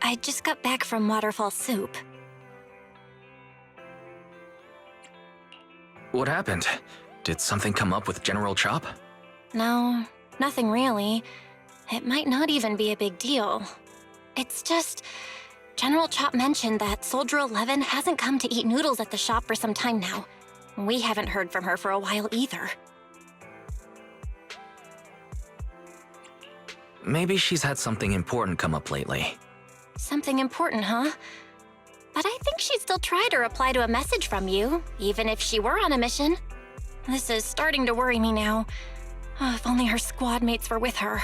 I just got back from Waterfall Soup. What happened? Did something come up with General Chop? No, nothing really. It might not even be a big deal. It's just... General Chop mentioned that Soldier 11 hasn't come to eat noodles at the shop for some time now. We haven't heard from her for a while either. Maybe she's had something important come up lately. Something important, huh? But I think she'd still try to reply to a message from you, even if she were on a mission. This is starting to worry me now. Oh, if only her squad mates were with her.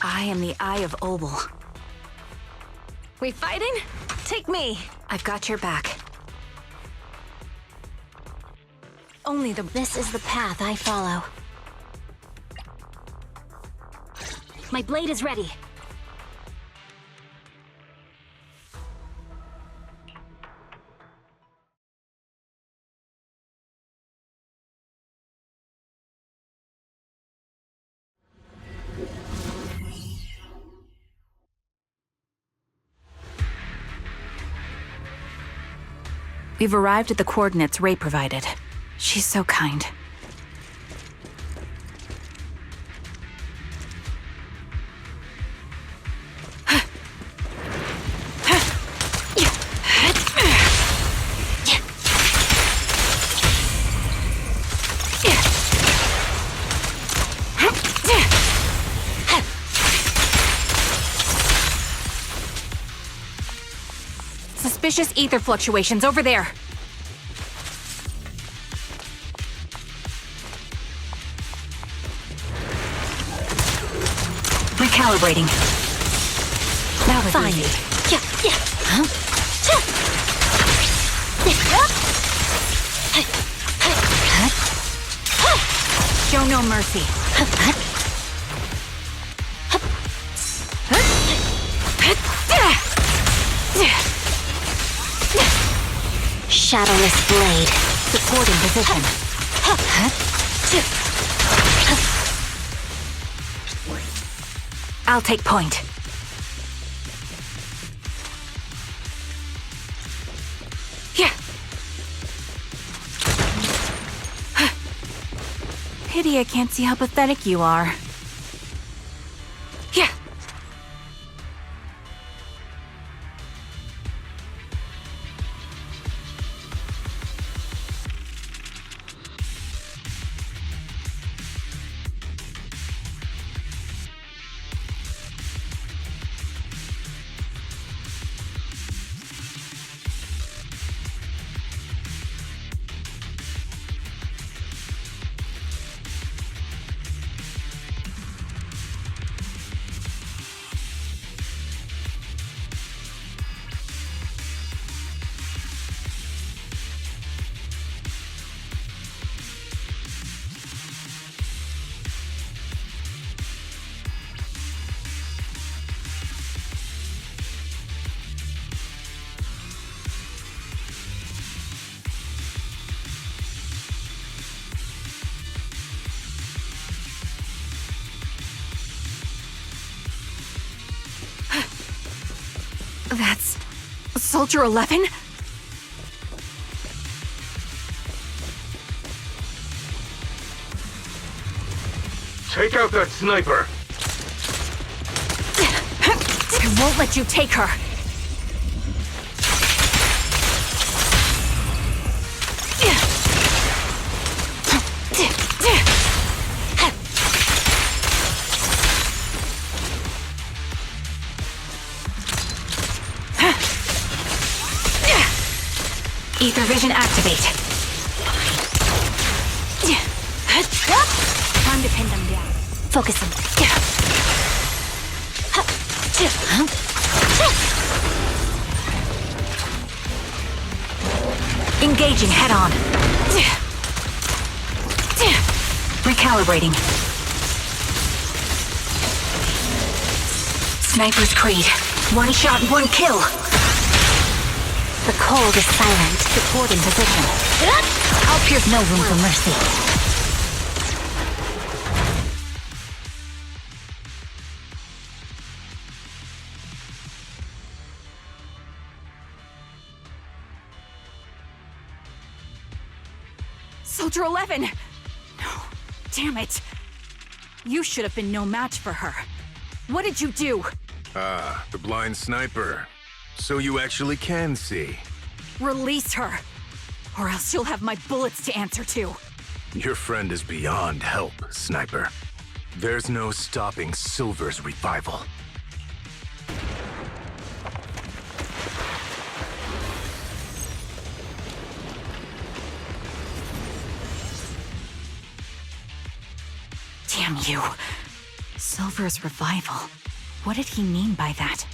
I am the Eye of Obel. We fighting? Take me. I've got your back. Only the... This is the path I follow. My blade is ready. We've arrived at the coordinates Ray provided. She's so kind. Suspicious ether fluctuations over there. Recalibrating. That was Fine. easy. Huh? Show no mercy. Shadowless blade. Supporting position. I'll take point. Yeah. Pity I can't see how pathetic you are. Yeah. That's... Soldier 11? Take out that sniper! I won't let you take her! Ether vision activate. Time to pin them down. Focusing. Engaging head on. Recalibrating. Sniper's Creed. One shot, one kill. The cold is silent. Support in position. I'll pierce no room for mercy. Soldier 11! No, damn it. You should have been no match for her. What did you do? Ah, the blind sniper. So you actually can see. Release her, or else you'll have my bullets to answer to. Your friend is beyond help, Sniper. There's no stopping Silver's revival. Damn you. Silver's revival. What did he mean by that?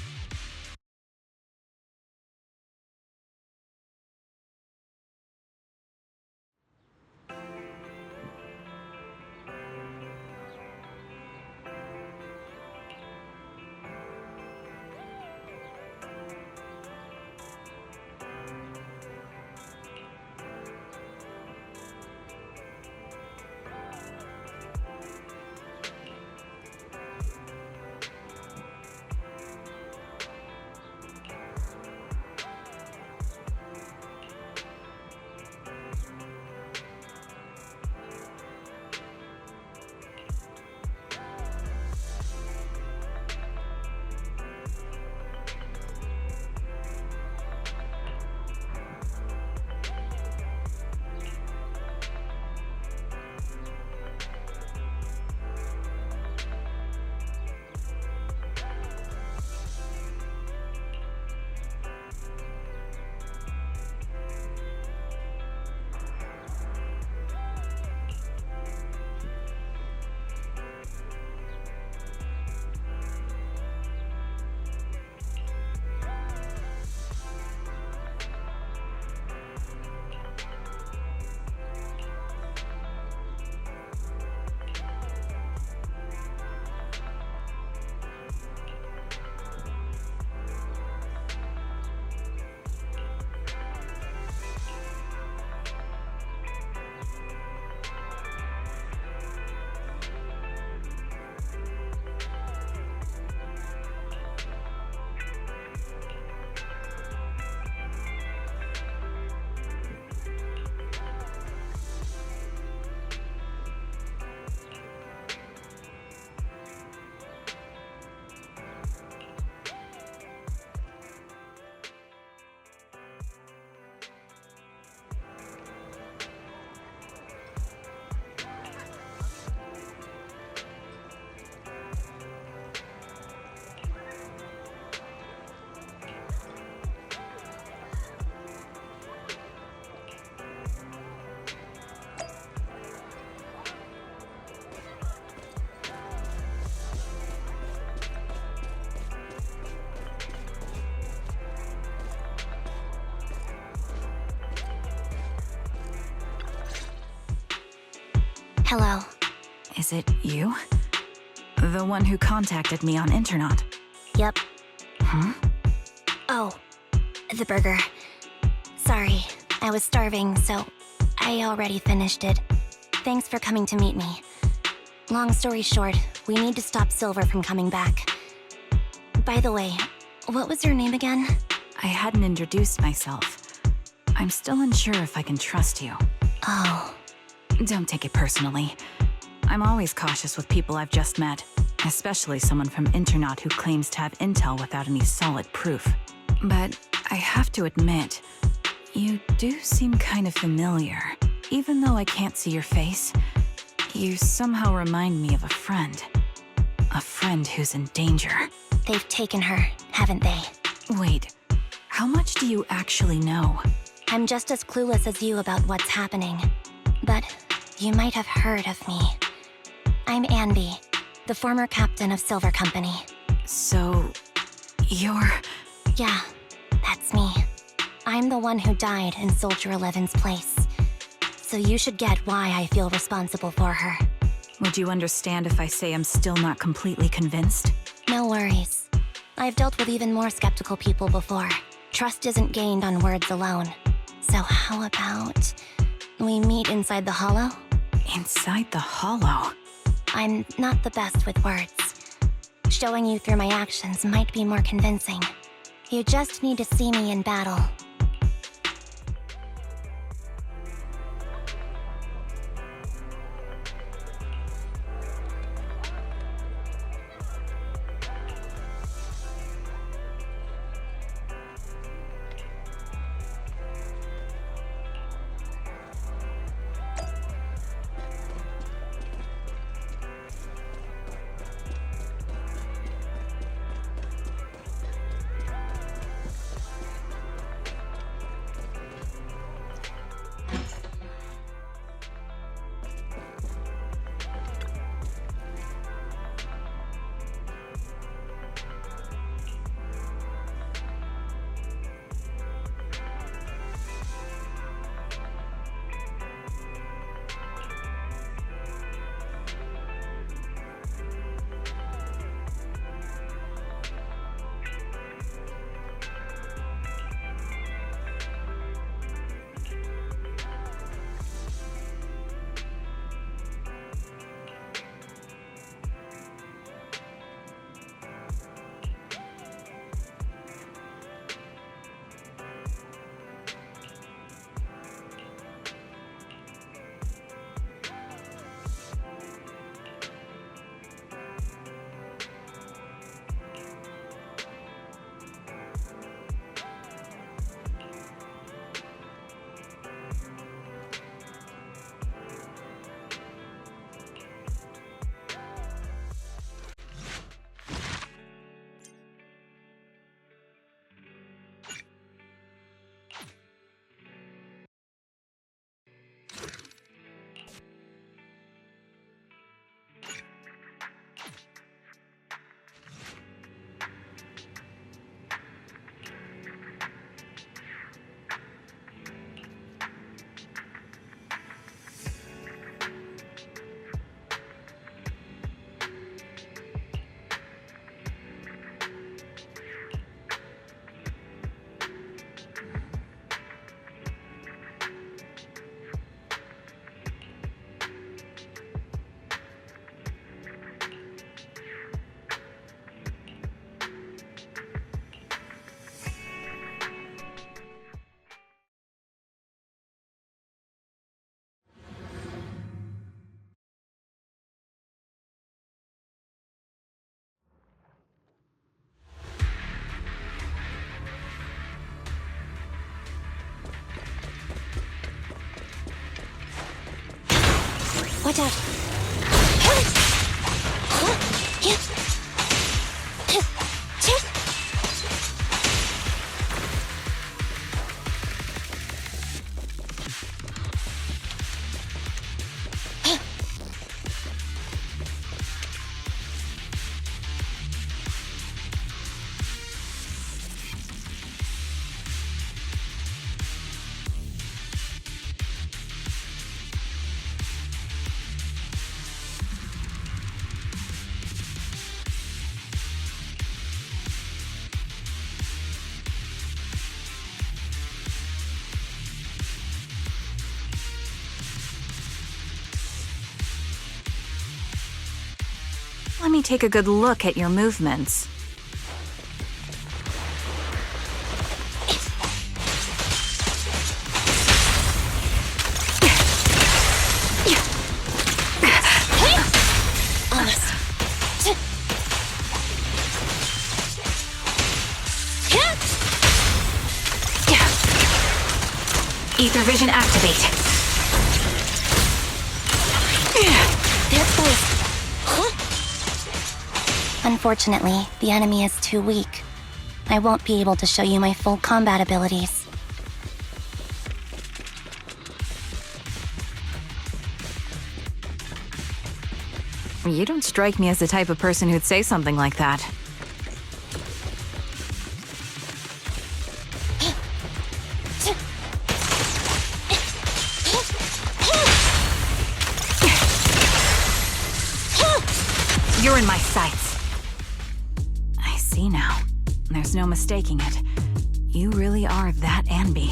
Hello. Is it you? The one who contacted me on Internet? Yep. Huh? Oh, the burger. Sorry, I was starving, so I already finished it. Thanks for coming to meet me. Long story short, we need to stop Silver from coming back. By the way, What was your name again? I hadn't introduced myself. I'm still unsure if I can trust you. Oh. Don't take it personally. I'm always cautious with people I've just met, especially someone from Internaut who claims to have intel without any solid proof. But I have to admit, you do seem kind of familiar. Even though I can't see your face, you somehow remind me of a friend. A friend who's in danger. They've taken her, haven't they? Wait, how much do you actually know? I'm just as clueless as you about what's happening. But you might have heard of me. I'm Anby, the former captain of Silver Company. So, you're... Yeah, that's me. I'm the one who died in Soldier 11's place. So you should get why I feel responsible for her. Would you understand if I say I'm still not completely convinced? No worries. I've dealt with even more skeptical people before. Trust isn't gained on words alone. So how about we meet inside the Hollow? Inside the Hollow? I'm not the best with words. Showing you through my actions might be more convincing. You just need to see me in battle. Watch out. Let me take a good look at your movements. Ether vision activate. They're close. Unfortunately, the enemy is too weak. I won't be able to show you my full combat abilities. You don't strike me as the type of person who'd say something like that. You're in my sights. I see now. There's no mistaking it. You really are that Anby.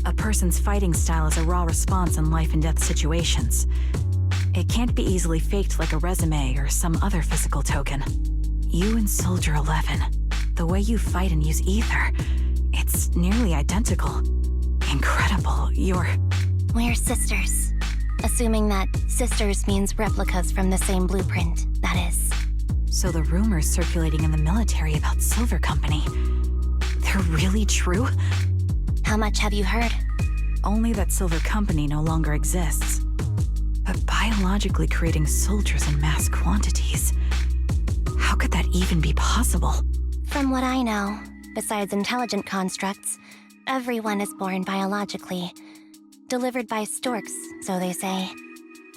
A person's fighting style is a raw response in life and death situations. It can't be easily faked like a resume or some other physical token. You and Soldier 11, the way you fight and use ether, it's nearly identical. Incredible. We're sisters. Assuming that sisters means replicas from the same blueprint, that is. So the rumors circulating in the military about Silver Company, they're really true? How much have you heard? Only that Silver Company no longer exists. But biologically creating soldiers in mass quantities, how could that even be possible? From what I know, besides intelligent constructs, everyone is born biologically. Delivered by storks, so they say.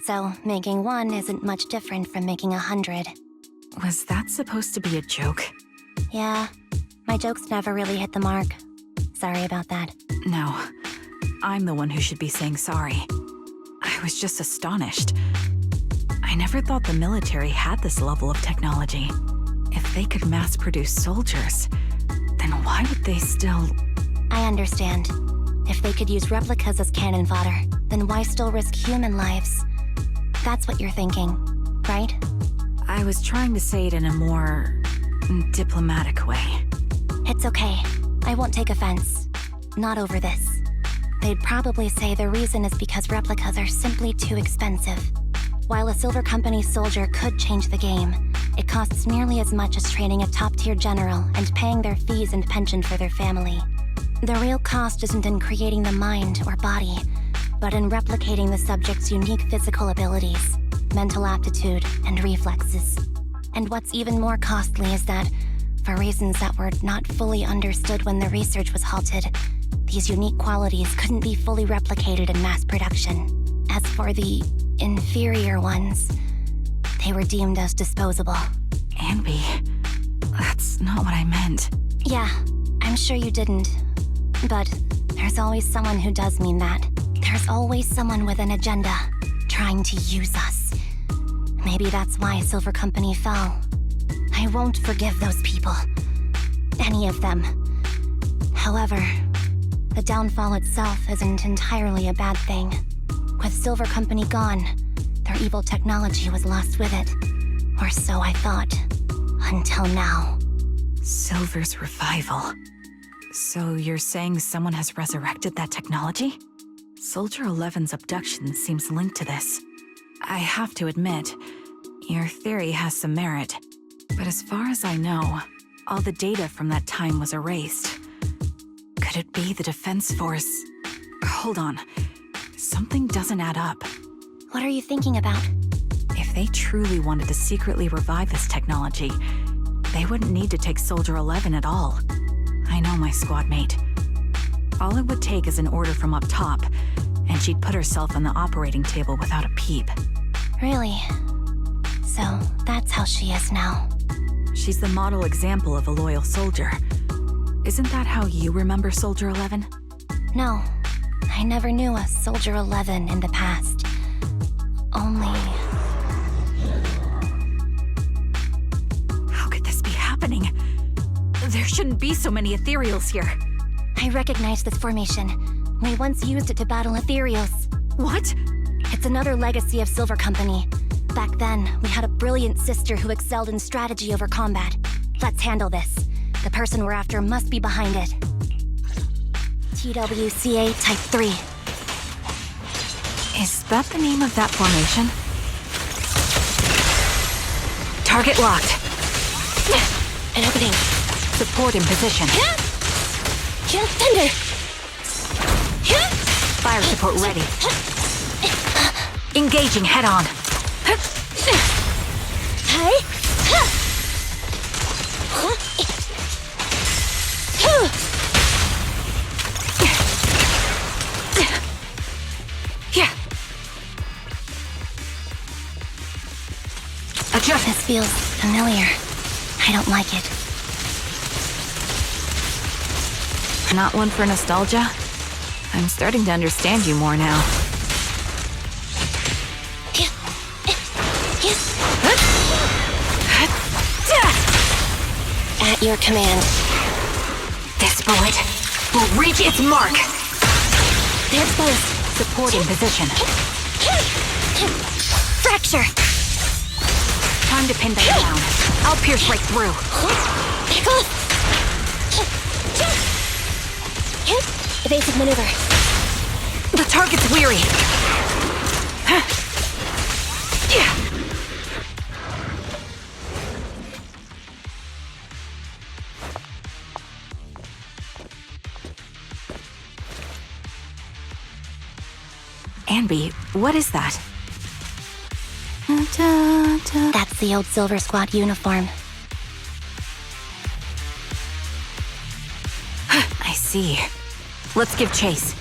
So, making one isn't much different from making 100. Was that supposed to be a joke? Yeah, my jokes never really hit the mark. Sorry about that. No, I'm the one who should be saying sorry. I was just astonished. I never thought the military had this level of technology. If they could mass-produce soldiers, then why would they still... I understand. If they could use replicas as cannon fodder, then why still risk human lives? That's what you're thinking, right? I was trying to say it in a more... diplomatic way. It's okay. I won't take offense. Not over this. They'd probably say the reason is because replicas are simply too expensive. While a Silver Company soldier could change the game, it costs nearly as much as training a top-tier general and paying their fees and pension for their family. The real cost isn't in creating the mind or body, but in replicating the subject's unique physical abilities, mental aptitude, and reflexes. And what's even more costly is that, for reasons that were not fully understood when the research was halted, these unique qualities couldn't be fully replicated in mass production. As for the inferior ones, they were deemed as disposable. Anby, that's not what I meant. Yeah, I'm sure you didn't. But there's always someone who does mean that. There's always someone with an agenda, trying to use us. Maybe that's why Silver Company fell. I won't forgive those people. Any of them. However, the downfall itself isn't entirely a bad thing. With Silver Company gone, their evil technology was lost with it. Or so I thought. Until now. Silver's revival. So you're saying someone has resurrected that technology? Soldier 11's abduction seems linked to this. I have to admit, your theory has some merit. But as far as I know, all the data from that time was erased. Could it be the Defense Force? Hold on. Something doesn't add up. What are you thinking about? If they truly wanted to secretly revive this technology, they wouldn't need to take Soldier 11 at all. I know my squad mate. All it would take is an order from up top, and she'd put herself on the operating table without a peep. Really? So that's how she is now. She's the model example of a loyal soldier. Isn't that how you remember Soldier 11? No, I never knew a Soldier 11 in the past. Only... How could this be happening? There shouldn't be so many ethereals here. I recognize this formation. We once used it to battle ethereals. What? It's another legacy of Silver Company. Back then, we had a brilliant sister who excelled in strategy over combat. Let's handle this. The person we're after must be behind it. TWCA Type 3. Is that the name of that formation? Target locked. An opening. Support in position. Thunder! Fire support ready. Engaging head-on. Yeah. Adjust. This feels familiar. I don't like it. Not one for nostalgia? I'm starting to understand you more now. At your command. This bullet will reach its mark. They're close. Supporting position. Fracture! Time to pin them down. I'll pierce right through. Pickle! Evasive maneuver. The target's weary. Yeah. Anby, what is that? That's the old Silver Squad uniform. I see. Let's give chase.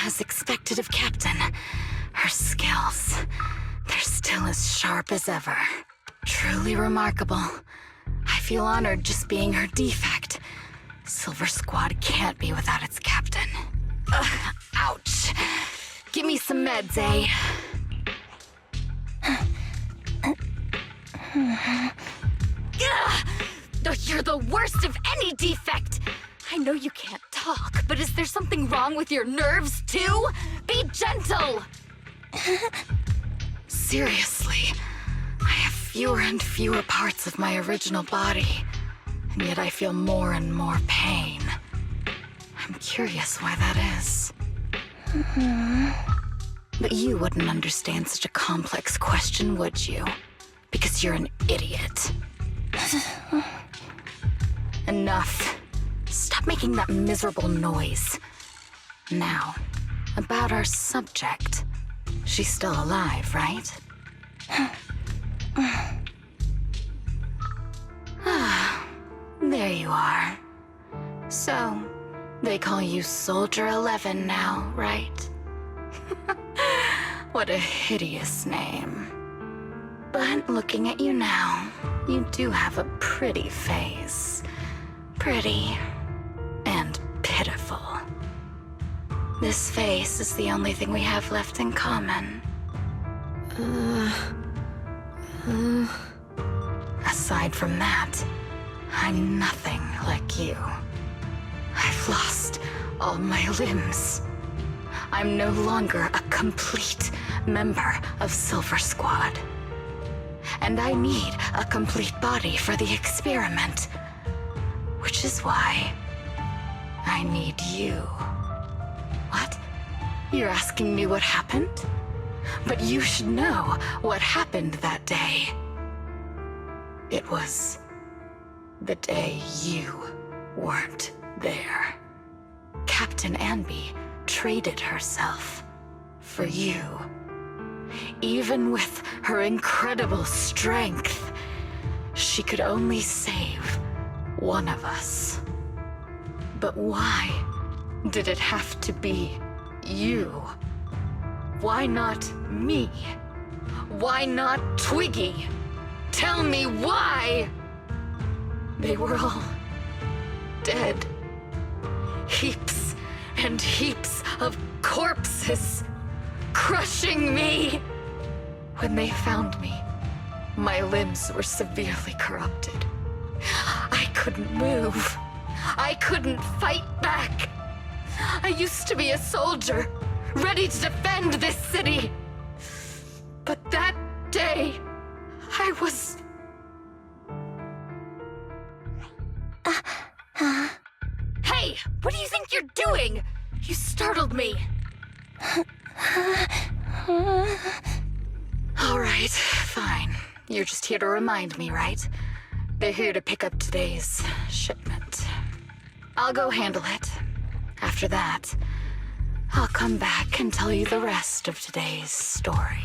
As expected of Captain, her skills, they're still as sharp as ever. Truly remarkable. I feel honored just being her defect. Silver Squad can't be without its captain. Ouch. Give me some meds, eh? You're the worst of any defect! I know you can't talk, but is there something wrong with your nerves, too? Be gentle! Seriously, I have fewer and fewer parts of my original body, and yet I feel more and more pain. I'm curious why that is. But you wouldn't understand such a complex question, would you? Because you're an idiot. Enough. Stop making that miserable noise. Now, about our subject. She's still alive, right? There you are. So, they call you Soldier 11 now, right? What a hideous name. But looking at you now, you do have a pretty face. Pretty and pitiful. This face is the only thing we have left in common. Aside from that, I'm nothing like you. I've lost all my limbs. I'm no longer a complete member of Silver Squad. And I need a complete body for the experiment. Which is why I need you. What? You're asking me what happened? But you should know what happened that day. It was the day you weren't there. Captain Anby traded herself for you. Even with her incredible strength, she could only save one of us. But why did it have to be you? Why not me? Why not Twiggy? Tell me why! They were all dead. Heaps and heaps of corpses crushing me. When they found me, my limbs were severely corrupted. I couldn't move. I couldn't fight back. I used to be a soldier, ready to defend this city. But that day, I was... Hey, what do you think you're doing? You startled me. All right, fine. You're just here to remind me, right? They're here to pick up today's shipment. I'll go handle it. After that, I'll come back and tell you the rest of today's story.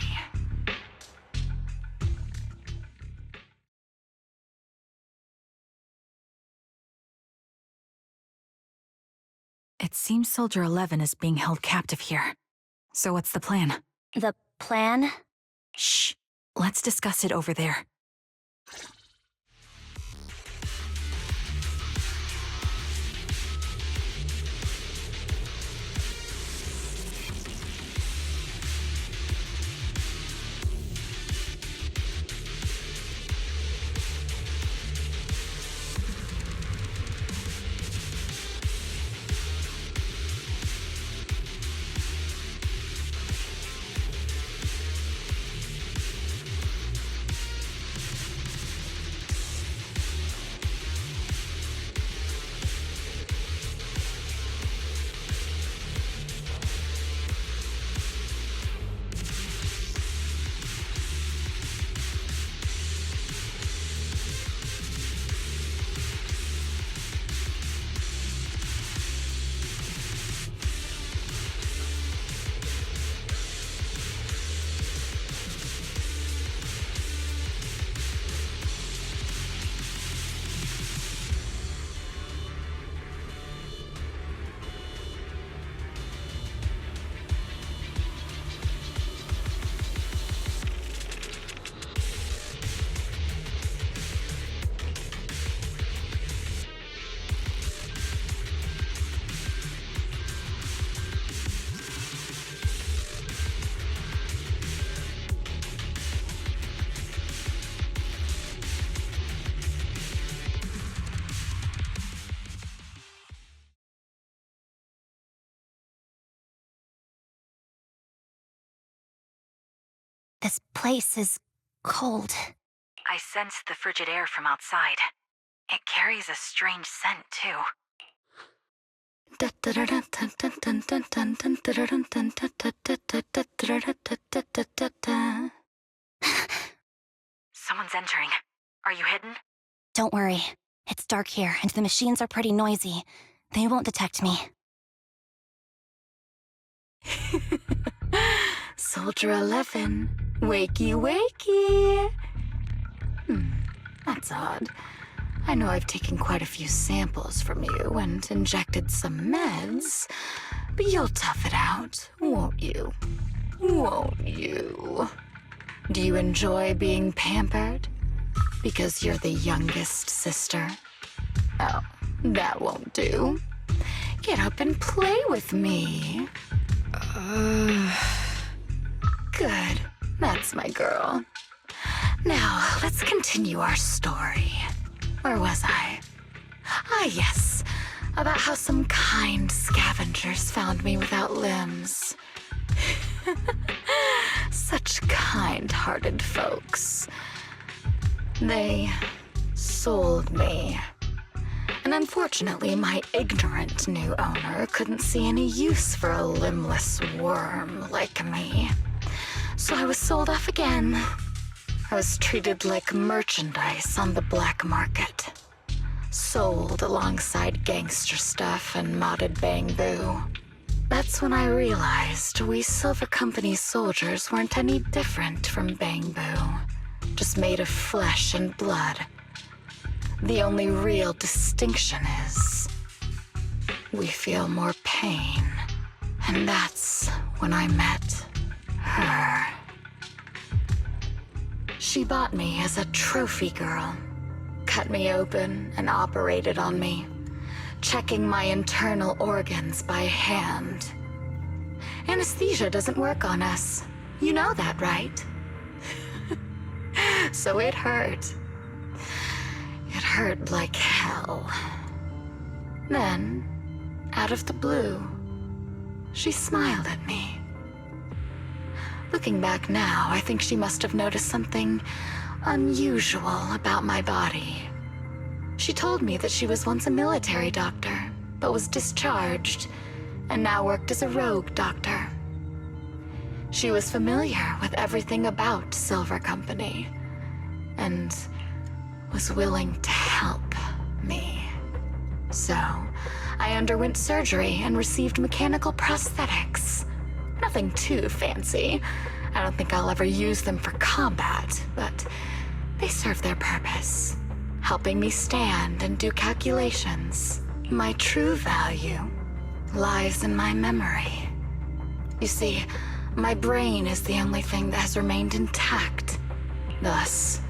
It seems Soldier 11 is being held captive here. So what's the plan? The plan? Shh. Let's discuss it over there. This place is cold. I sense the frigid air from outside. It carries a strange scent, too. Someone's entering. Are you hidden? Don't worry. It's dark here, and the machines are pretty noisy. They won't detect me. Soldier 11, wakey wakey. That's odd. I know I've taken quite a few samples from you and injected some meds, but you'll tough it out, won't you? Won't you? Do you enjoy being pampered? Because you're the youngest sister? Oh, that won't do. Get up and play with me. Good. That's my girl. Now, let's continue our story. Where was I? Ah, yes. About how some kind scavengers found me without limbs. Such kind-hearted folks. They sold me. And unfortunately, my ignorant new owner couldn't see any use for a limbless worm like me. So I was sold off again. I was treated like merchandise on the black market. Sold alongside gangster stuff and modded bamboo. That's when I realized we Silver Company soldiers weren't any different from bamboo. Just made of flesh and blood. The only real distinction is we feel more pain. And that's when I met her. She bought me as a trophy girl. Cut me open and operated on me, checking my internal organs by hand. Anesthesia doesn't work on us. You know that, right? So it hurt. It hurt like hell. Then, out of the blue, she smiled at me. Looking back now, I think she must have noticed something unusual about my body. She told me that she was once a military doctor, but was discharged, and now worked as a rogue doctor. She was familiar with everything about Silver Company and was willing to help me. So, I underwent surgery and received mechanical prosthetics. Nothing too fancy. I don't think I'll ever use them for combat, but they serve their purpose, helping me stand and do calculations. My true value lies in my memory. You see, my brain is the only thing that has remained intact. Thus,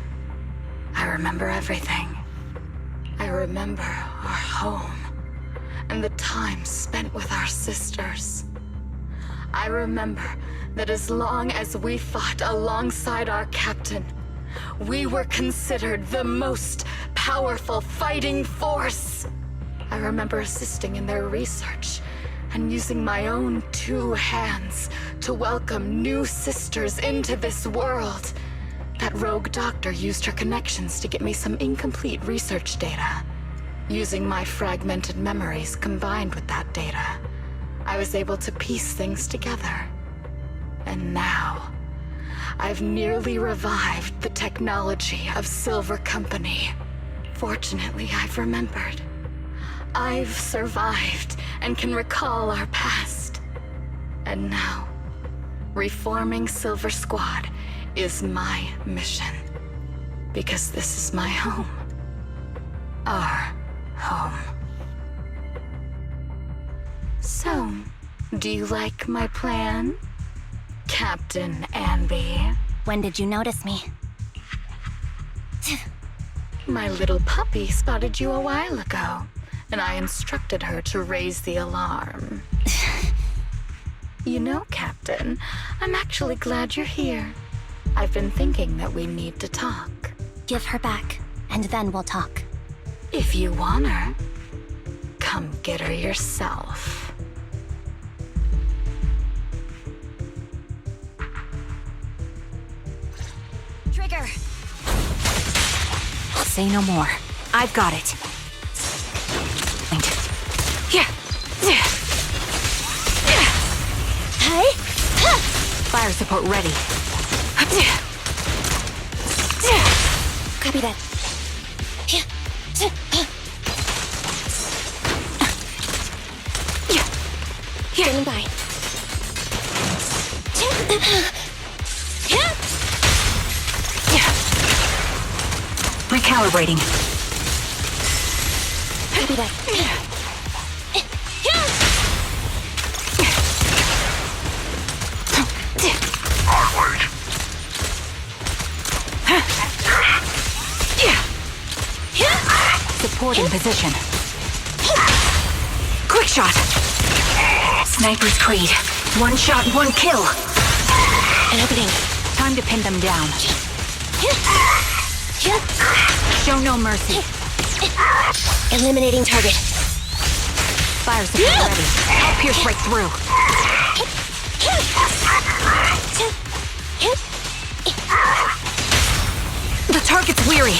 I remember everything. I remember our home and the time spent with our sisters. I remember that as long as we fought alongside our captain, we were considered the most powerful fighting force. I remember assisting in their research and using my own 2 hands to welcome new sisters into this world. That rogue doctor used her connections to get me some incomplete research data. Using my fragmented memories combined with that data, I was able to piece things together. And now, I've nearly revived the technology of Silver Company. Fortunately, I've remembered. I've survived and can recall our past. And now, reforming Silver Squad is my mission. Because this is my home. Our home. So, do you like my plan, Captain Anby? When did you notice me? My little puppy spotted you a while ago, and I instructed her to raise the alarm. You know, Captain, I'm actually glad you're here. I've been thinking that we need to talk. Give her back, and then we'll talk. If you want her, come get her yourself. Trigger! Say no more. I've got it. Hey! Fire support ready. Copy that. Standing by. Recalibrating. Copy that. Support in position. Quick shot. Sniper's Creed. 1 shot, 1 kill. An opening. Time to pin them down. Show no mercy. Eliminating target. Fire support ready. I'll pierce right through. The target's weary.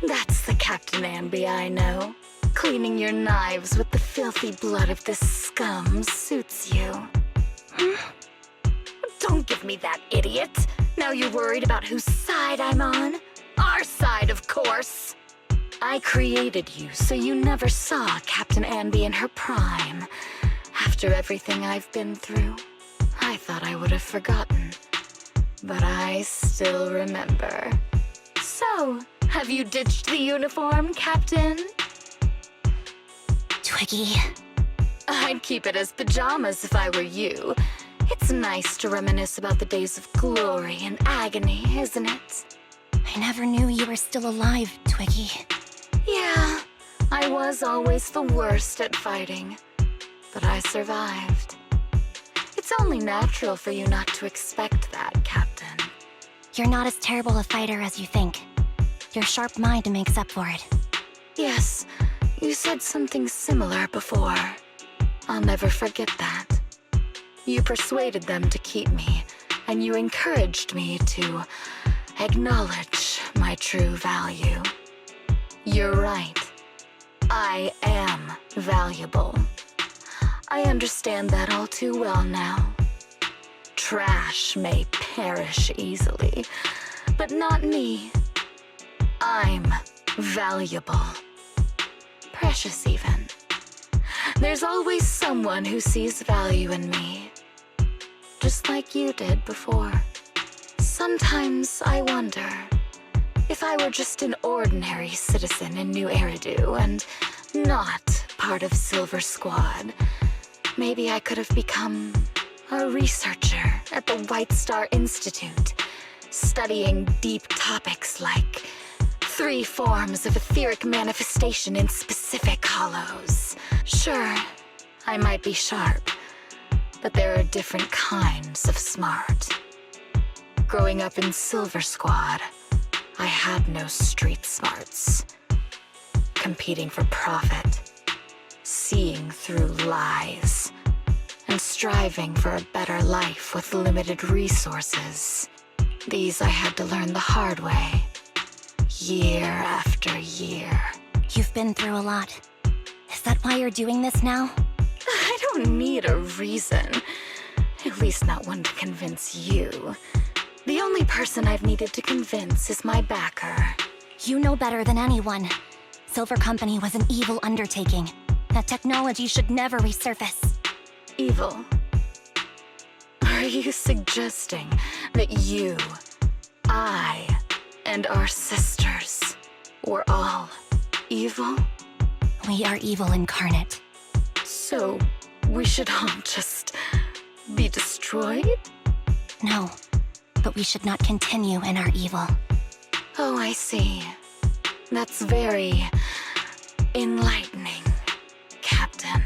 That's the Captain Anby I know. Cleaning your knives with the filthy blood of this scum suits you. Don't give me that, idiot. Now you're worried about whose side I'm on? Our side, of course. I created you so you never saw Captain Anby in her prime. After everything I've been through, I thought I would have forgotten. But I still remember. So, have you ditched the uniform, Captain? Twiggy. I'd keep it as pajamas if I were you. It's nice to reminisce about the days of glory and agony, isn't it? I never knew you were still alive, Twiggy. Yeah, I was always the worst at fighting. But I survived. It's only natural for you not to expect that, Captain. You're not as terrible a fighter as you think. Your sharp mind makes up for it. Yes, you said something similar before. I'll never forget that. You persuaded them to keep me, and you encouraged me to acknowledge my true value. You're right. I am valuable. I understand that all too well now. Trash may perish easily, but not me. I'm valuable. Precious even. There's always someone who sees value in me. Just like you did before. Sometimes I wonder if I were just an ordinary citizen in New Eridu and not part of Silver Squad, maybe I could have become a researcher at the White Star Institute, studying deep topics like 3 forms of etheric manifestation in specific hollows. Sure, I might be sharp, but there are different kinds of smart. Growing up in Silver Squad, I had no street smarts. Competing for profit, seeing through lies, and striving for a better life with limited resources. These I had to learn the hard way, year after year. You've been through a lot. Is that why you're doing this now? I don't need a reason. At least not one to convince you. The only person I've needed to convince is my backer. You know better than anyone. Silver Company was an evil undertaking. That technology should never resurface. Evil? Are you suggesting that you, I, and our sisters were all evil? We are evil incarnate. So, we should all just be destroyed? No, but we should not continue in our evil. Oh, I see. That's very enlightening, Captain.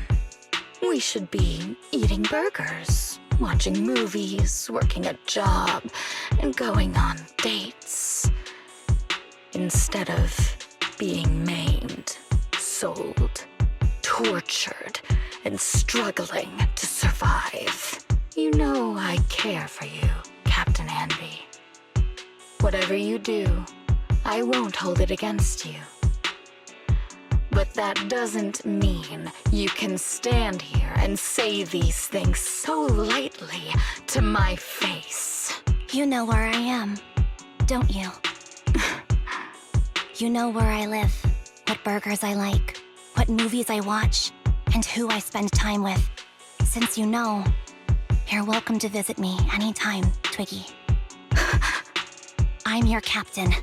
We should be eating burgers, watching movies, working a job, and going on dates. Instead of being maimed, sold, tortured, and struggling to survive. You know I care for you, Captain Anby. Whatever you do, I won't hold it against you. But that doesn't mean you can stand here and say these things so lightly to my face. You know where I am, don't you? You know where I live, what burgers I like, what movies I watch, and who I spend time with. Since you know, you're welcome to visit me anytime, Twiggy. I'm your captain.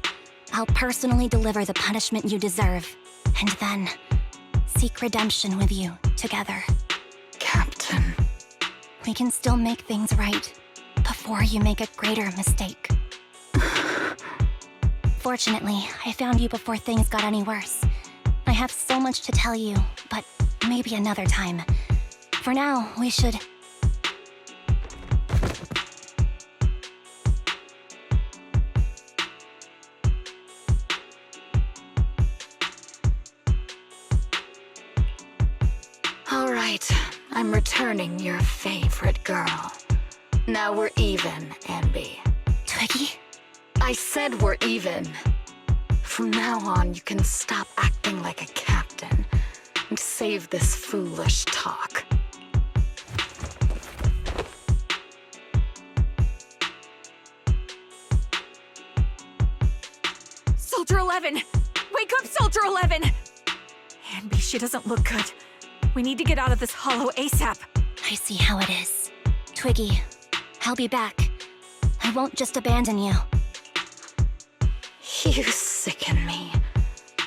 I'll personally deliver the punishment you deserve, and then seek redemption with you together. Captain. We can still make things right before you make a greater mistake. Fortunately, I found you before things got any worse. I have so much to tell you, but maybe another time. For now, we should... All right, I'm returning your favorite girl. Now we're even, Anby. Twiggy? I said we're even. From now on, you can stop acting like a captain and save this foolish talk. Soldier 11! Wake up, Soldier 11! Anby, she doesn't look good. We need to get out of this hollow ASAP. I see how it is. Twiggy, I'll be back. I won't just abandon you. You sicken me.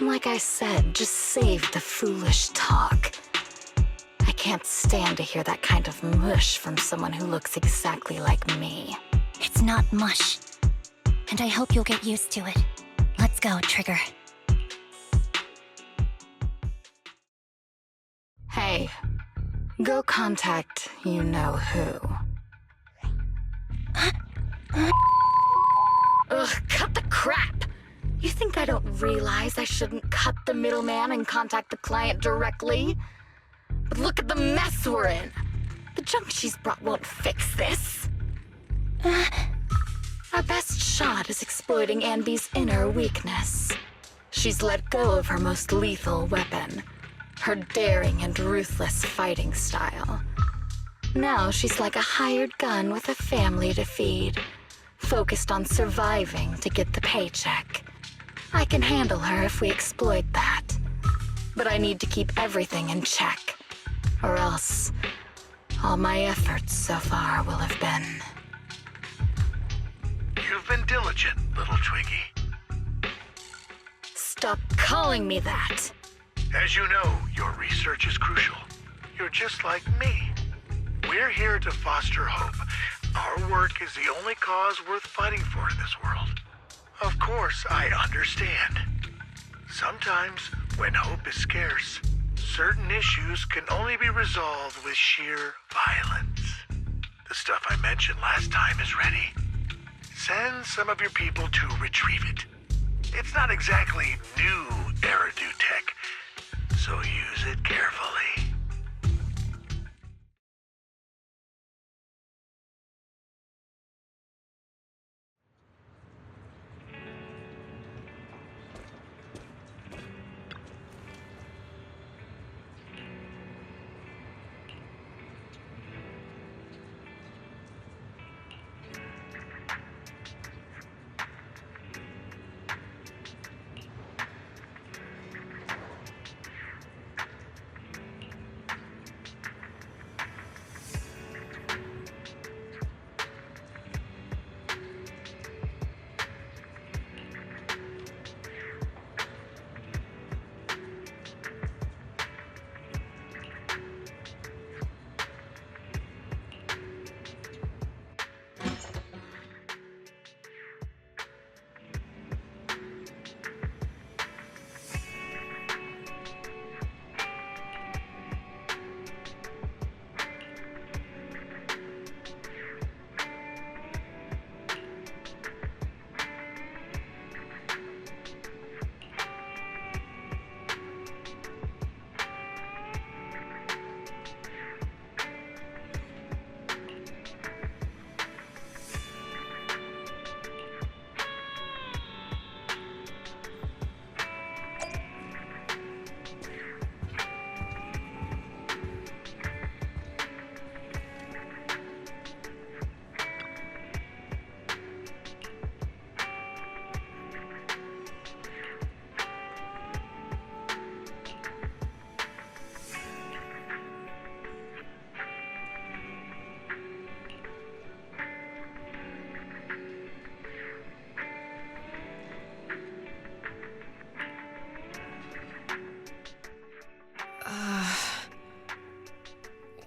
Like I said, just save the foolish talk. I can't stand to hear that kind of mush from someone who looks exactly like me. It's not mush. And I hope you'll get used to it. Let's go, Trigger. Hey, go contact you-know-who. Ugh, cut the crap! You think I don't realize I shouldn't cut the middleman and contact the client directly? But look at the mess we're in! The junk she's brought won't fix this. Our best shot is exploiting Anby's inner weakness. She's let go of her most lethal weapon, her daring and ruthless fighting style. Now she's like a hired gun with a family to feed, focused on surviving to get the paycheck. I can handle her if we exploit that. But I need to keep everything in check, or else all my efforts so far will have been... You've been diligent, little Twiggy. Stop calling me that! As you know, your research is crucial. You're just like me. We're here to foster hope. Our work is the only cause worth fighting for in this world. Of course, I understand. Sometimes, when hope is scarce, certain issues can only be resolved with sheer violence. The stuff I mentioned last time is ready. Send some of your people to retrieve it. It's not exactly new Eridu tech, so use it carefully.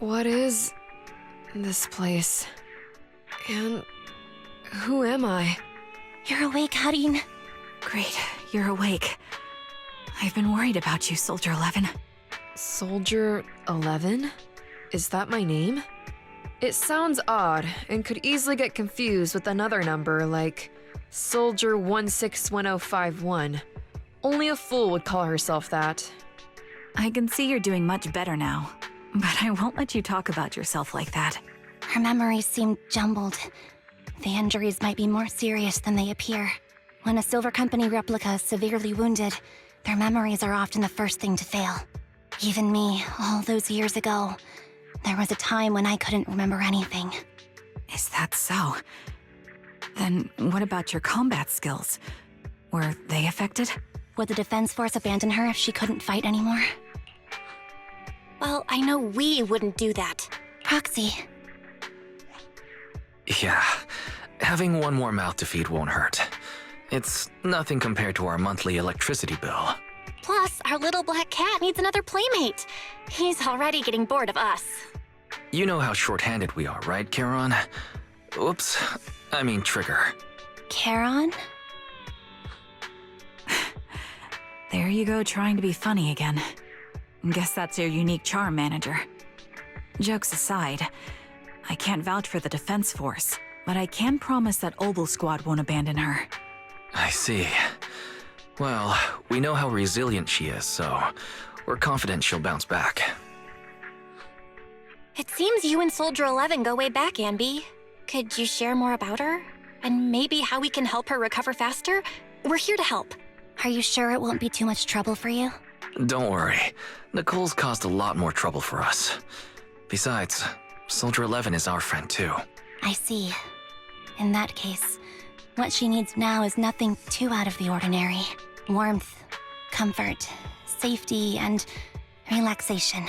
What is this place? And who am I? You're awake, Harin. Great, you're awake. I've been worried about you, Soldier 11. Soldier 11? Is that my name? It sounds odd and could easily get confused with another number like Soldier 161051. Only a fool would call herself that. I can see you're doing much better now, but I won't let you talk about yourself like that. Her memories seem jumbled. The injuries might be more serious than they appear. When a Silver Company replica is severely wounded, their memories are often the first thing to fail. Even me, all those years ago, there was a time when I couldn't remember anything. Is that so? Then what about your combat skills? Were they affected? Would the Defense Force abandon her if she couldn't fight anymore? Well, I know we wouldn't do that. Roxy. Yeah, having one more mouth to feed won't hurt. It's nothing compared to our monthly electricity bill. Plus, our little black cat needs another playmate. He's already getting bored of us. You know how short-handed we are, right, Charon? Oops, I mean Trigger. Charon? There you go, trying to be funny again. Guess that's your unique charm, manager. Jokes aside, I can't vouch for the Defense Force, but I can promise that Obel Squad won't abandon her. I see. Well, we know how resilient she is, so we're confident she'll bounce back. It seems you and Soldier 11 go way back, Anby. Could you share more about her? And maybe how we can help her recover faster? We're here to help. Are you sure it won't be too much trouble for you? Don't worry. Nicole's caused a lot more trouble for us. Besides, Soldier 11 is our friend too. I see. In that case, what she needs now is nothing too out of the ordinary. Warmth, comfort, safety, and relaxation.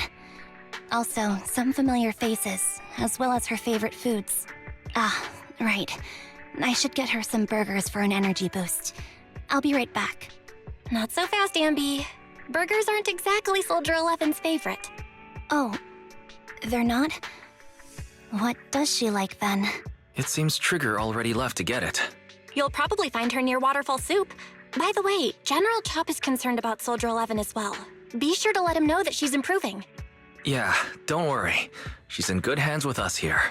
Also, some familiar faces, as well as her favorite foods. Ah, right. I should get her some burgers for an energy boost. I'll be right back. Not so fast, Anby. Burgers aren't exactly Soldier 11's favorite. Oh, they're not? What does she like then? It seems Trigger already left to get it. You'll probably find her near Waterfall Soup. By the way, General Chop is concerned about Soldier 11 as well. Be sure to let him know that she's improving. Yeah, don't worry. She's in good hands with us here.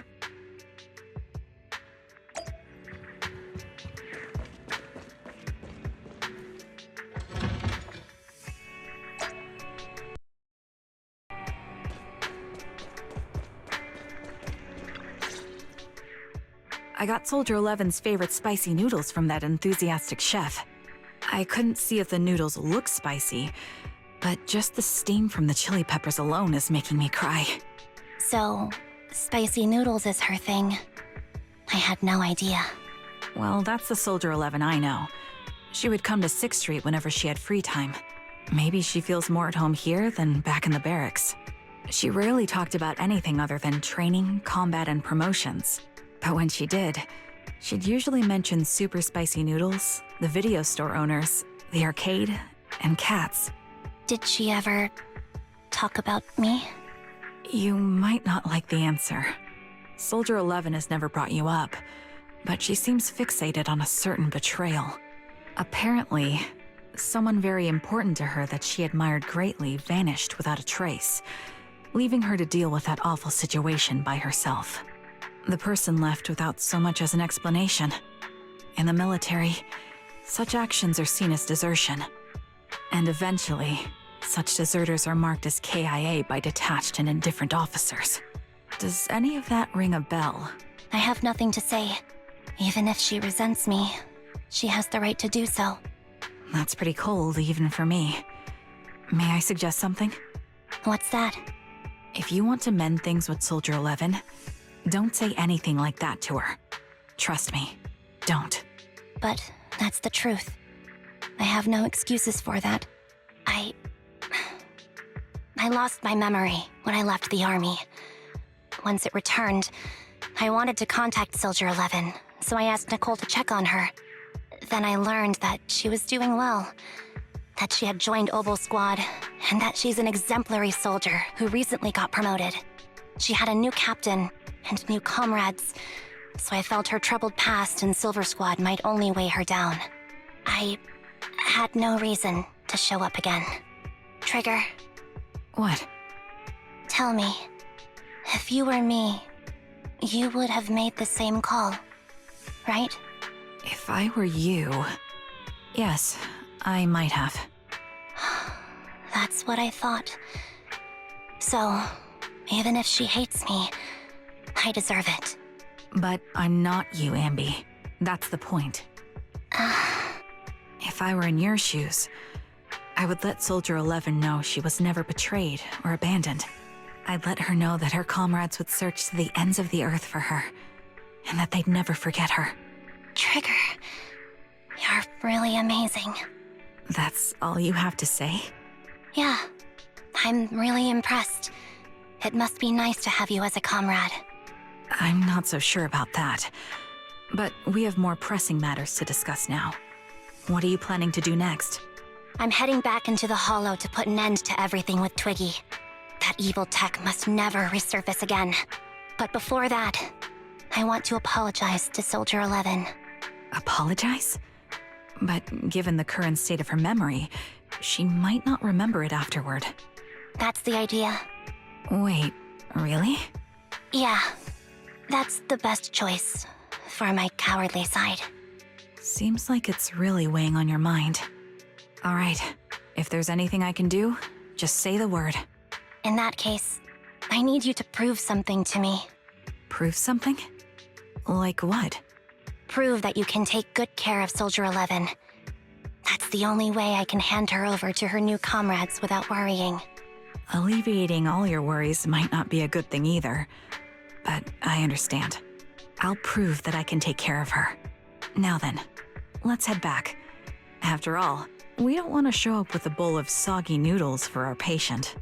I got Soldier 11's favorite spicy noodles from that enthusiastic chef. I couldn't see if the noodles look spicy, but just the steam from the chili peppers alone is making me cry. So, spicy noodles is her thing. I had no idea. Well, that's the Soldier 11 I know. She would come to 6th Street whenever she had free time. Maybe she feels more at home here than back in the barracks. She rarely talked about anything other than training, combat, and promotions. But when she did, she'd usually mention super spicy noodles, the video store owners, the arcade, and cats. Did she ever talk about me? You might not like the answer. Soldier 11 has never brought you up, but she seems fixated on a certain betrayal. Apparently, someone very important to her that she admired greatly vanished without a trace, leaving her to deal with that awful situation by herself. The person left without so much as an explanation. In the military, such actions are seen as desertion. And eventually, such deserters are marked as KIA by detached and indifferent officers. Does any of that ring a bell? I have nothing to say. Even if she resents me, she has the right to do so. That's pretty cold, even for me. May I suggest something? What's that? If you want to mend things with Soldier 11, don't say anything like that to her. Trust me, don't. But that's the truth. I have no excuses for that. I lost my memory when I left the army. Once it returned, I wanted to contact Soldier 11, so I asked Nicole to check on her. Then I learned that she was doing well, that she had joined Obel Squad, and that she's an exemplary soldier who recently got promoted. She had a new captain and new comrades, so I felt her troubled past in Silver Squad might only weigh her down. I had no reason to show up again. Trigger, What? tell me, if you were me, you would have made the same call, right? If I were you... Yes, I might have. That's what I thought. So, even if she hates me, I deserve it. But I'm not you, Anby. That's the point. If I were in your shoes, I would let Soldier 11 know she was never betrayed or abandoned. I'd let her know that her comrades would search to the ends of the earth for her, and that they'd never forget her. Trigger, you're really amazing. That's all you have to say? Yeah, I'm really impressed. It must be nice to have you as a comrade. I'm not so sure about that. But we have more pressing matters to discuss now. What are you planning to do next? I'm heading back into the Hollow to put an end to everything with Twiggy. That evil tech must never resurface again. But before that, I want to apologize to Soldier 11. Apologize? But given the current state of her memory, she might not remember it afterward. That's the idea. Wait, really? Yeah, that's the best choice for my cowardly side. Seems like it's really weighing on your mind. All right, if there's anything I can do, just say the word. In that case, I need you to prove something to me. Prove something? Like what? Prove that you can take good care of Soldier 11. That's the only way I can hand her over to her new comrades without worrying. Alleviating all your worries might not be a good thing either, but I understand. I'll prove that I can take care of her. Now then, let's head back. After all, we don't want to show up with a bowl of soggy noodles for our patient.